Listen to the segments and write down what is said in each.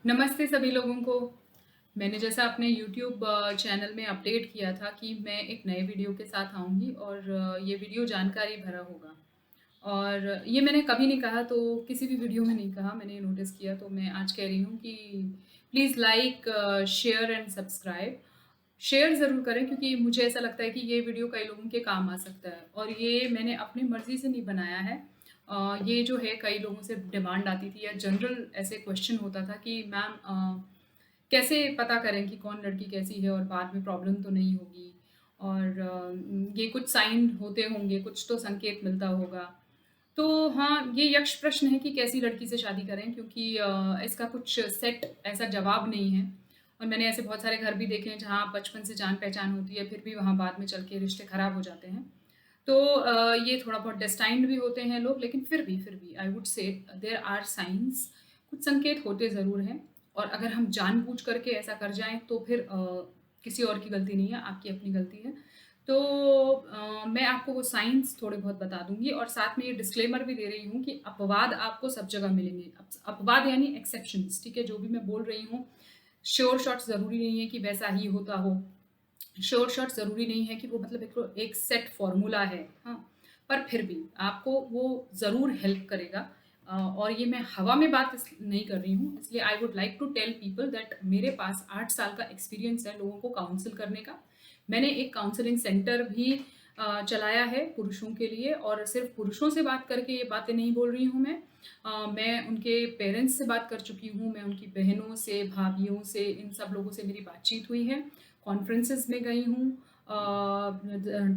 नमस्ते सभी लोगों को। मैंने जैसा अपने यूट्यूब चैनल में अपडेट किया था कि मैं एक नए वीडियो के साथ आऊँगी और ये वीडियो जानकारी भरा होगा। और ये मैंने कभी नहीं कहा, तो किसी भी वीडियो में नहीं कहा, मैंने नोटिस किया, तो मैं आज कह रही हूँ कि please like, share and subscribe. Share ज़रूर करें क्योंकि मुझे ऐसा लगता है कि ये वीडियो कई लोगों के काम आ सकता है और ये मैंने अपनी मर्ज़ी से नहीं बनाया है। ये जो है कई लोगों से डिमांड आती थी या जनरल ऐसे क्वेश्चन होता था कि मैम कैसे पता करें कि कौन लड़की कैसी है और बाद में प्रॉब्लम तो नहीं होगी, और ये कुछ साइन होते होंगे, कुछ तो संकेत मिलता होगा। तो हाँ, ये यक्ष प्रश्न है कि कैसी लड़की से शादी करें, क्योंकि इसका कुछ सेट ऐसा जवाब नहीं है। और मैंने ऐसे बहुत सारे घर भी देखे हैं जहाँ बचपन से जान-पहचान होती है, फिर भी वहाँ बाद में चल के रिश्ते खराब हो जाते हैं। तो ये थोड़ा बहुत डेस्टाइन्ड भी होते हैं लोग, लेकिन फिर भी I would say there are signs, कुछ संकेत होते ज़रूर हैं। और अगर हम जानबूझ करके ऐसा कर जाएँ तो फिर किसी और की गलती नहीं है, आपकी अपनी गलती है। तो मैं आपको वो साइन्स थोड़े बहुत बता दूँगी और साथ में ये डिस्क्लेमर भी दे रही हूँ कि अपवाद आपको सब जगह मिलेंगे। अपवाद यानी एक्सेप्शंस, ठीक है? जो भी मैं बोल रही हूँ, श्योर शॉट ज़रूरी नहीं है कि वैसा ही होता हो। श्योर शॉट ज़रूरी नहीं है कि वो मतलब एक सेट फॉर्मूला है, हाँ? पर फिर भी आपको वो ज़रूर हेल्प करेगा। और ये मैं हवा में बात नहीं कर रही हूँ, इसलिए I would like to tell people that मेरे पास 8 साल का एक्सपीरियंस है लोगों को काउंसल करने का। मैंने एक काउंसलिंग सेंटर भी चलाया है पुरुषों के लिए, और सिर्फ पुरुषों से बात करके ये बातें नहीं बोल रही हूँ मैं। मैं उनके पेरेंट्स से बात कर चुकी हूँ, मैं उनकी बहनों से, भाभियों से, इन सब लोगों से मेरी बातचीत हुई है। कॉन्फ्रेंसेस में गई हूँ,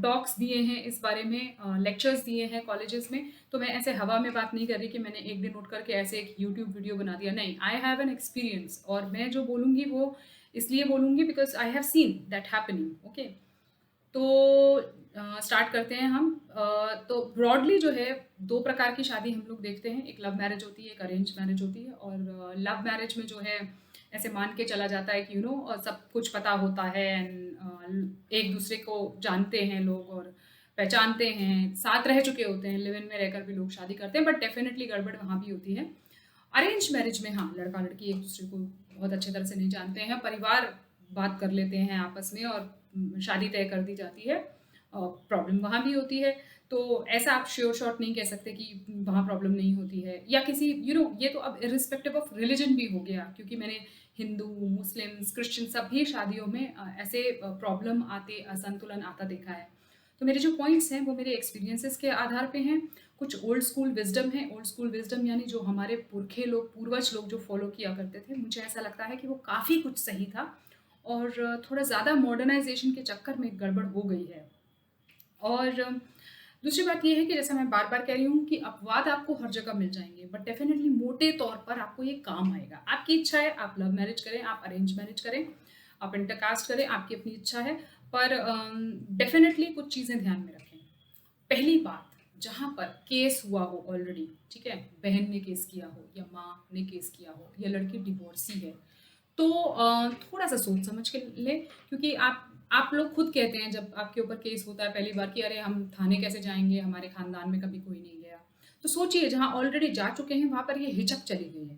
टॉक्स दिए हैं इस बारे में, लेक्चर्स दिए हैं कॉलेजेस में। तो मैं ऐसे हवा में बात नहीं कर रही कि मैंने एक दिन उठ करके ऐसे एक यूट्यूब वीडियो बना दिया, नहीं। आई हैव एन एक्सपीरियंस और मैं जो बोलूँगी वो इसलिए बोलूँगी because I have seen that happening, okay? तो स्टार्ट करते हैं हम। तो ब्रॉडली जो है 2 प्रकार की शादी हम लोग देखते हैं, एक लव मैरिज होती है, एक अरेंज मैरिज होती है। और लव मैरिज में जो है ऐसे मान के चला जाता है कि सब कुछ पता होता है एंड एक दूसरे को जानते हैं लोग और पहचानते हैं, साथ रह चुके होते हैं, लिव इन में रहकर भी लोग शादी करते हैं, बट डेफिनेटली गड़बड़ वहाँ भी होती है। अरेंज मैरिज में हाँ, लड़का-लड़की एक दूसरे को बहुत अच्छी तरह से नहीं जानते हैं, परिवार बात कर लेते हैं आपस में और शादी तय कर दी जाती है। प्रॉब्लम वहाँ भी होती है, तो ऐसा आप श्योर शॉट नहीं कह सकते कि वहाँ प्रॉब्लम नहीं होती है, या किसी ये तो अब इर्रिस्पेक्टिव ऑफ रिलिजन भी हो गया, क्योंकि मैंने हिंदू, मुस्लिम्स, क्रिश्चियन सभी शादियों में ऐसे प्रॉब्लम आते, असंतुलन आता देखा है। तो मेरे जो पॉइंट्स हैं वो मेरे एक्सपीरियंसेस के आधार पे हैं। कुछ ओल्ड स्कूल विज़डम है, ओल्ड स्कूल विज़डम यानी जो हमारे पुरखे लोग, पूर्वज लोग जो फ़ॉलो किया करते थे, मुझे ऐसा लगता है कि वो काफ़ी कुछ सही था और थोड़ा ज़्यादा मॉडर्नाइज़ेशन के चक्कर में गड़बड़ हो गई है। और दूसरी बात ये है कि जैसा मैं बार-बार कह रही हूँ कि अपवाद आपको हर जगह मिल जाएँगे, बट डेफ़िनिटली मोटे तौर पर आपको ये काम आएगा। आपकी इच्छा है, आप लव मैरिज करें, आप अरेंज मैरिज करें, आप इंटरकास्ट करें, आपकी अपनी इच्छा है, पर डेफ़िनिटली कुछ चीज़ें ध्यान में रखें। पहली बात, जहाँ पर केस हुआ हो ऑलरेडी, ठीक है? बहन ने केस किया हो या माँ ने केस किया हो या लड़की डिवोर्सी है, तो थोड़ा-सा सोच समझ के लें, क्योंकि आप लोग खुद कहते हैं जब आपके ऊपर केस होता है पहली बार कि अरे हम थाने कैसे जाएँगे, हमारे खानदान में कभी कोई नहीं गया। तो सोचिए, जहाँ ऑलरेडी जा चुके हैं वहाँ पर ये हिचक चली गई है।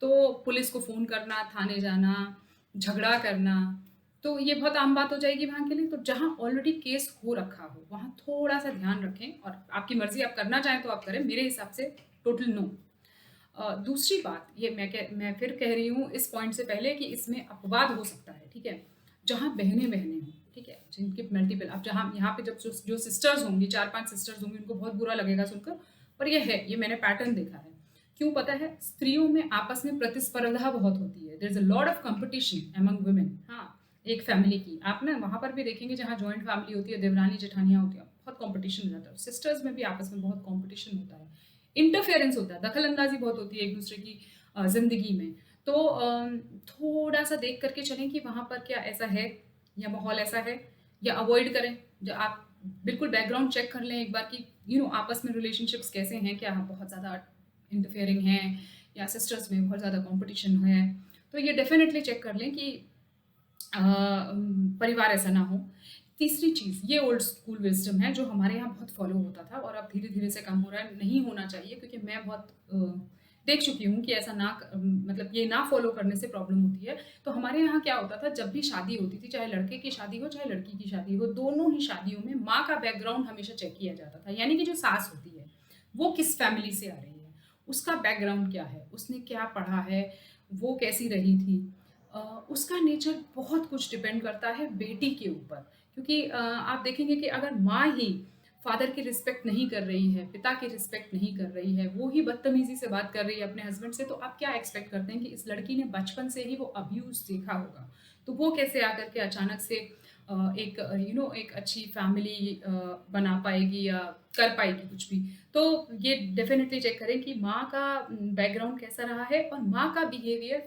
तो पुलिस को फ़ोन करना, थाने जाना, झगड़ा करना, तो ये बहुत आम बात हो जाएगी वहाँ के लिए। तो जहाँ ऑलरेडी केस हो रखा हो, वहाँ थोड़ा-सा ध्यान रखें, और आपकी मर्ज़ी, आप करना चाहें तो आप करें, मेरे हिसाब से टोटल नो। दूसरी बात, ये मैं फिर कह रही हूँ इस पॉइंट से पहले कि इसमें अपवाद हो सकता है, ठीक है? जहाँ बहनें-बहनें हों, ठीक है? जिनके मल्टीपल, अब जहाँ यहाँ पे जब जो सिस्टर्स होंगी, 4-5 सिस्टर्स होंगी, उनको बहुत बुरा लगेगा सुनकर, पर ये है, ये मैंने पैटर्न देखा है। क्यों पता है? स्त्रियों में आपस में प्रतिस्पर्धा बहुत होती है। There is a lot of competition among women, हाँ, एक फैमिली की। आप ना वहाँ पर भी देखेंगे जहाँ जॉइंट फैमिली होती है, देवरानी-जेठानियाँ होती हैं, बहुत कॉम्पिटिशन हो जाता है। सिस्टर्स में भी आपस में बहुत कॉम्पिटिशन होता है। इंटरफेरेंस होता है, दखल-अंदाज़ी बहुत होती है एक-दूसरे की ज़िंदगी में। तो थोड़ा-सा देख कर के चलें कि वहाँ पर क्या ऐसा है या माहौल ऐसा है, या अवॉइड करें। जो आप बिल्कुल बैकग्राउंड चेक कर लें एक बार कि आपस में रिलेशनशिप्स कैसे हैं, क्या बहुत ज़्यादा इंटरफेयरिंग हैं या सिस्टर्स में बहुत ज़्यादा कॉम्पिटिशन है। तो ये डेफ़िनेटली चेक कर लें कि परिवार ऐसा ना हो। तीसरी चीज़, ये ओल्ड स्कूल विज़डम है जो हमारे यहाँ बहुत फ़ॉलो होता था और अब धीरे-धीरे से कम हो रहा है, नहीं होना चाहिए, क्योंकि मैं बहुत देख चुकी हूँ कि ऐसा मतलब ये ना फ़ॉलो करने से प्रॉब्लम होती है। तो हमारे यहाँ क्या होता था, जब भी शादी होती थी, चाहे लड़के की शादी हो, चाहे लड़की की शादी हो, दोनों ही शादियों में माँ का बैकग्राउंड हमेशा चेक किया जाता था। यानी कि जो सास होती है, वो किस फैमिली से आ रही है, उसका बैकग्राउंड क्या है, उसने क्या पढ़ा है, वो कैसी रही थी। अ, उसका नेचर बहुत कुछ डिपेंड करता है बेटी के ऊपर। क्योंकि आप देखेंगे कि अगर माँ ही फादर की रिस्पेक्ट नहीं कर रही है, पिता की रिस्पेक्ट नहीं कर रही है, वो ही बदतमीज़ी से बात कर रही है अपने हस्बैंड से, तो आप क्या एक्सपेक्ट करते हैं कि इस लड़की ने बचपन से ही वो अब्यूज़ देखा होगा। तो वो कैसे आकर के अचानक से एक एक अच्छी फैमिली बना पाएगी या कर पाएगी कुछ भी। तो ये डेफ़िनिटली चेक करें कि माँ का बैकग्राउंड कैसा रहा है और माँ का बिहेवियर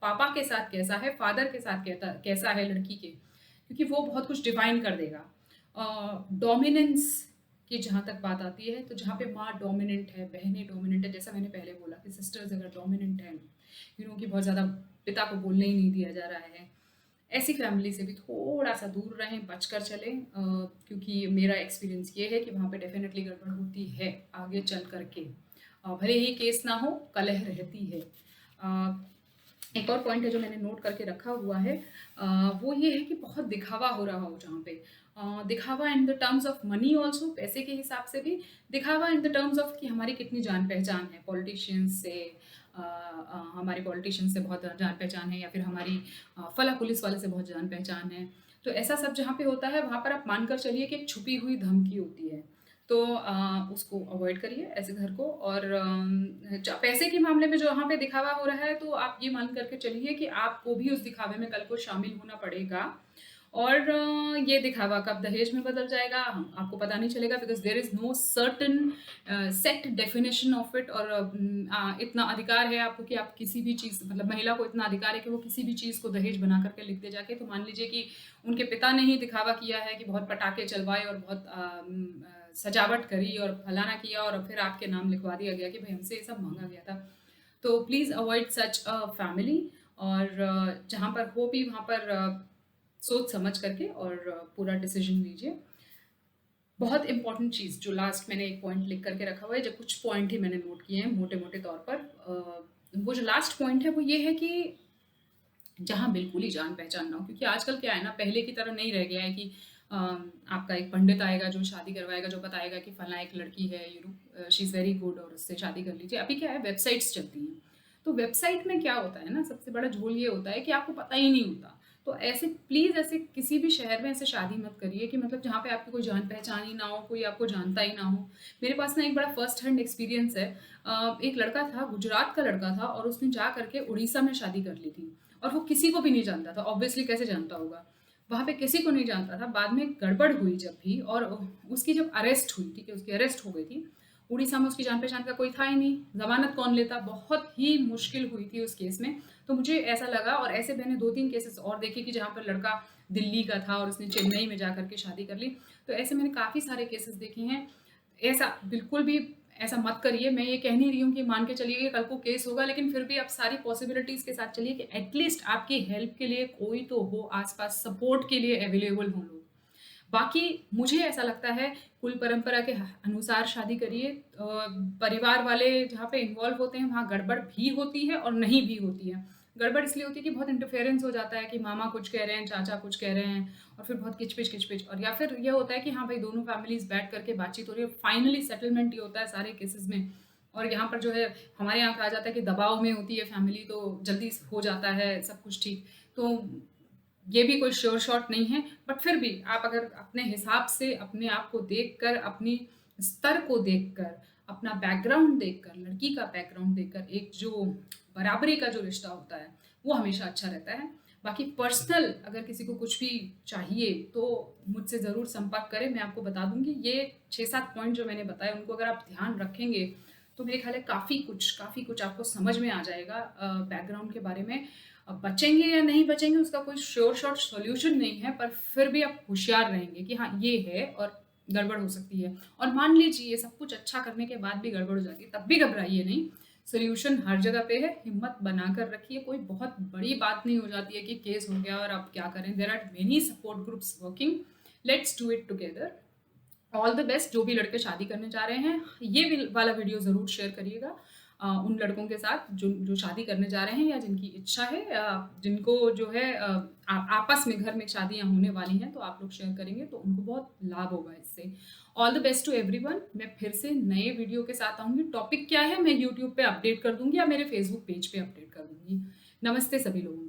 पापा के साथ कैसा है, फादर के साथ कैसा है लड़की के, क्योंकि वो बहुत कुछ डिफाइन कर देगा। डोमिनेंस की जहाँ तक बात आती है, तो जहाँ पे माँ डोमिनेंट है, बहनें डोमिनेंट है, जैसा मैंने पहले बोला कि सिस्टर्स अगर डोमिनेंट हैं, कि बहुत ज़्यादा पिता को बोलने ही नहीं दिया जा रहा है, ऐसी फैमिली से भी थोड़ा-सा दूर रहें, बचकर चलें। क्योंकि मेरा एक्सपीरियंस ये है कि वहाँ पे डेफ़िनेटली गड़बड़ होती है आगे चल कर के। भले ही केस ना हो, कलह रहती है। अ, एक और पॉइंट है जो मैंने नोट करके रखा हुआ है, वो ये है कि बहुत दिखावा हो रहा हो जहाँ पे। दिखावा in the terms of money also, पैसे के हिसाब से भी। दिखावा इन द टर्म्स ऑफ कि हमारी कितनी जान पहचान है पॉलिटिशियंस से। हमारे पॉलिटिशियंस से बहुत जान पहचान है, या फिर हमारी फला पुलिस वाले से बहुत जान पहचान है। तो ऐसा सब जहाँ पे होता है, वहाँ पर आप मानकर चलिए कि एक छुपी हुई धमकी होती है। तो उसको अवॉइड करिए ऐसे घर को। और पैसे के मामले में जो वहाँ पे दिखावा हो रहा है, तो आप ये मान करके चलिए कि आपको भी उस दिखावे में कल को शामिल होना पड़ेगा। और ये दिखावा कब दहेज में बदल जाएगा, आपको पता नहीं चलेगा, because there is know certain set definition of it. और इतना अधिकार है आपको कि आप किसी भी चीज़, मतलब महिला को इतना अधिकार है कि वो किसी भी चीज़ को दहेज बना करके लिख दे जाके। तो मान लीजिए कि उनके पिता ने ही दिखावा किया है कि बहुत पटाखे चलवाए और बहुत सजावट करी और फलाना किया, और फिर आपके नाम लिखवा दिया गया कि भाई हमसे ये सब मांगा गया था। तो please avoid such a family. और जहाँ पर हो भी वहाँ पर सोच समझ करके और पूरा डिसीजन लीजिए। बहुत इंपॉर्टेंट चीज़ जो लास्ट मैंने एक पॉइंट लिख करके रखा हुआ है, जो कुछ पॉइंट ही मैंने नोट किए हैं मोटे मोटे तौर पर। वो जो लास्ट पॉइंट है वो ये है कि जहाँ बिल्कुल ही जान पहचान ना हो। क्योंकि आजकल क्या है ना, पहले की तरह नहीं रह गया है कि आपका एक पंडित आएगा जो शादी करवाएगा, जो बताएगा कि फला एक लड़की है, शी इज़ वेरी गुड और उससे शादी कर लीजिए। अभी क्या है, वेबसाइट्स चलती हैं। तो वेबसाइट में क्या होता है ना, सबसे बड़ा झोल ये होता है कि आपको पता ही नहीं होता। तो ऐसे प्लीज़, ऐसे किसी भी शहर में ऐसे शादी मत करिए कि मतलब जहाँ पे आपकी कोई जान पहचान ही ना हो, कोई आपको जानता ही ना हो। मेरे पास ना एक बड़ा फर्स्ट हैंड एक्सपीरियंस है। एक लड़का था, गुजरात का लड़का था, और उसने जा करके उड़ीसा में शादी कर ली थी। और वो किसी को भी नहीं जानता था, ऑब्वियसली कैसे जानता होगा। वहाँ पे किसी को नहीं जानता था। बाद में गड़बड़ हुई जब भी, और उसकी जब अरेस्ट हुई, ठीक है, उसकी अरेस्ट हो गई थी। उड़ीसा में उसकी जान पहचान का कोई था ही नहीं, ज़मानत कौन लेता, बहुत ही मुश्किल हुई थी उस केस में। तो मुझे ऐसा लगा, और ऐसे मैंने 2-3 केसेस और देखे कि जहाँ पर लड़का दिल्ली का था और उसने चेन्नई में जा करके शादी कर ली। तो ऐसे मैंने काफ़ी सारे केसेस देखे हैं। ऐसा बिल्कुल भी ऐसा मत करिए। मैं ये कह नहीं रही हूँ कि मान के चलिए कि कल को केस होगा, लेकिन फिर भी आप सारी पॉसिबिलिटीज़ के साथ चलिए कि एटलीस्ट आपकी हेल्प के लिए कोई तो हो आस-पास, सपोर्ट के लिए अवेलेबल हों लोग। बाकी मुझे ऐसा लगता है, कुल परंपरा के अनुसार शादी करिए। परिवार वाले जहाँ पे इन्वॉल्व होते हैं वहाँ गड़बड़ भी होती है और नहीं भी होती है। गड़बड़ इसलिए होती है कि बहुत इंटरफेरेंस हो जाता है कि मामा कुछ कह रहे हैं, चाचा कुछ कह रहे हैं, और फिर बहुत किचपिच-किचपिच। और या फिर ये होता है कि हाँ भाई, दोनों फैमिलीज़ बैठ करके बातचीत हो रही है, फाइनली सेटलमेंट ही होता है सारे केसेज़ में। और यहाँ पर जो है, हमारे यहाँ कहा जाता है कि दबाव में होती है फैमिली, तो जल्दी हो जाता है सब कुछ ठीक। तो ये भी कोई श्योर शॉट नहीं है, बट फिर भी आप अगर अपने हिसाब से, अपने आप को देखकर, अपनी स्तर को देखकर, अपना बैकग्राउंड देखकर, लड़की का बैकग्राउंड देखकर, एक जो बराबरी का जो रिश्ता होता है, वो हमेशा अच्छा रहता है। बाकी पर्सनल अगर किसी को कुछ भी चाहिए तो मुझसे ज़रूर संपर्क करें, मैं आपको बता दूँगी। ये 6-7 पॉइंट जो मैंने बताए, उनको अगर आप ध्यान रखेंगे, तो मेरे ख्याल है काफ़ी कुछ आपको समझ में आ जाएगा बैकग्राउंड के बारे में। अब बचेंगे या नहीं बचेंगे उसका कोई श्योर शॉट सॉल्यूशन नहीं है, पर फिर भी आप होशियार रहेंगे कि हाँ, ये है और गड़बड़ हो सकती है। और मान लीजिए सब कुछ अच्छा करने के बाद भी गड़बड़ हो जाती है, तब भी घबराइए नहीं। सॉल्यूशन हर जगह पे है, हिम्मत बनाकर रखिए। कोई बहुत बड़ी बात नहीं हो जाती है कि केस हो गया और आप क्या करें। There are many support groups working, let's do it together. All the best जो भी लड़के शादी करने जा रहे हैं, ये वाला वीडियो ज़रूर शेयर करिएगा। उन लड़कों के साथ जो जो शादी करने जा रहे हैं या जिनकी इच्छा है, जिनको जो है आपस में घर में शादियाँ होने वाली हैं, तो आप लोग शेयर करेंगे तो उनको बहुत लाभ होगा इससे। All the best to everyone. मैं फिर से नए वीडियो के साथ आऊँगी। टॉपिक क्या है मैं यूट्यूब पे अपडेट कर दूँगी या मेरे फेसबुक पेज पे अपडेट कर दूँगी। नमस्ते सभी लोगों को।